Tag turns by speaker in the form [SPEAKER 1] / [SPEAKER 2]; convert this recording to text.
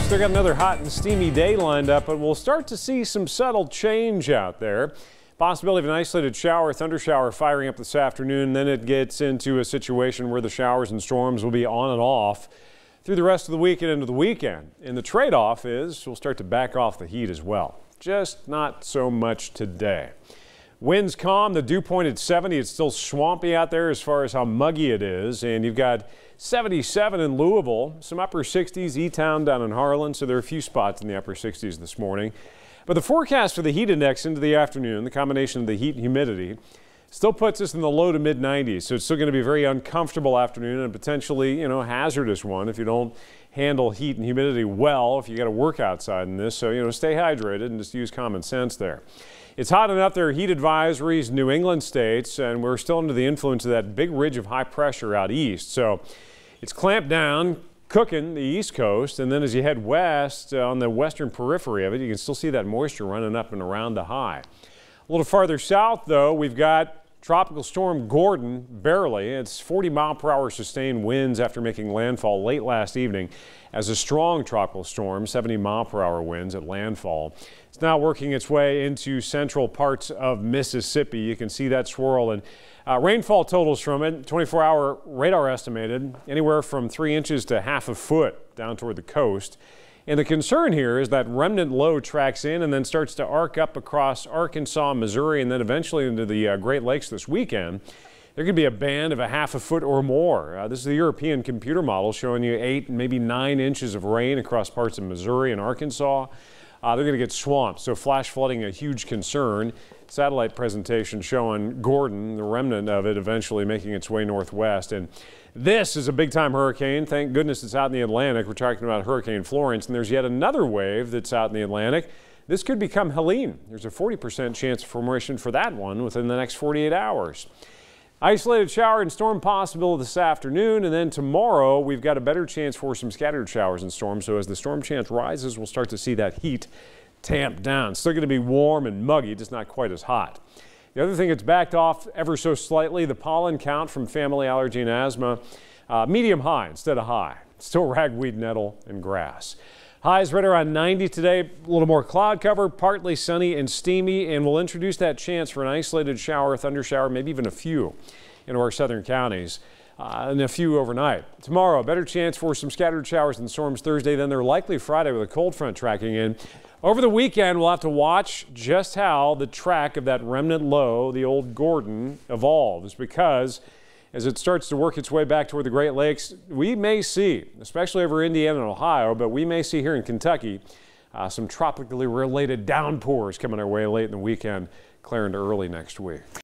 [SPEAKER 1] Still got another hot and steamy day lined up, but we'll start to see some subtle change out there. Possibility of an isolated shower, thunder shower firing up this afternoon. Then it gets into a situation where the showers and storms will be on and off through the rest of the week and into the weekend. And the trade-off is we'll start to back off the heat as well. Just not so much today. Winds calm, the dew point at 70. It's still swampy out there as far as how muggy it is. And you've got 77 in Louisville, some upper 60s, E-Town down in Harlan. So there are a few spots in the upper 60s this morning. But the forecast for the heat index into the afternoon, the combination of the heat and humidity, still puts us in the low to mid 90s. So it's still going to be a very uncomfortable afternoon and potentially, hazardous one if you don't handle heat and humidity well, if you got to work outside in this. So, stay hydrated and just use common sense there. It's hot enough. There are heat advisories in New England states, and we're still under the influence of that big ridge of high pressure out east. So it's clamped down, cooking the East Coast, and then as you head west on the western periphery of it, you can still see that moisture running up and around the high. A little farther south, though, we've got Tropical Storm Gordon, barely. It's 40-mile-per-hour sustained winds after making landfall late last evening as a strong tropical storm, 70-mile-per-hour winds at landfall. It's now working its way into central parts of Mississippi. You can see that swirl, and rainfall totals from it, 24-hour radar estimated, anywhere from 3 inches to half a foot down toward the coast. And the concern here is that remnant low tracks in and then starts to arc up across Arkansas, Missouri, and then eventually into the Great Lakes this weekend. There could be a band of a half a foot or more. This is the European computer model showing you 8, maybe 9 inches of rain across parts of Missouri and Arkansas. They're going to get swamped, so flash flooding a huge concern. Satellite presentation showing Gordon, the remnant of it, eventually making its way northwest. And this is a big-time hurricane. Thank goodness it's out in the Atlantic. We're talking about Hurricane Florence, and there's yet another wave that's out in the Atlantic. This could become Helene. There's a 40% chance of formation for that one within the next 48 hours. Isolated shower and storm possible this afternoon, and then tomorrow we've got a better chance for some scattered showers and storms. So as the storm chance rises, we'll start to see that heat tamp down. Still going to be warm and muggy, just not quite as hot. The other thing that's backed off ever so slightly, the pollen count from family allergy and asthma, medium high instead of high. Still ragweed, nettle, and grass. Highs right around 90 today, a little more cloud cover, partly sunny and steamy, and we'll introduce that chance for an isolated shower, thunder shower, maybe even a few into our southern counties, and a few overnight. Tomorrow, a better chance for some scattered showers and storms Thursday, then they're likely Friday with a cold front tracking in. Over the weekend, we'll have to watch just how the track of that remnant low, the old Gordon, evolves, because as it starts to work its way back toward the Great Lakes, we may see, especially over Indiana and Ohio, but we may see here in Kentucky some tropically related downpours coming our way late in the weekend, clearing to early next week.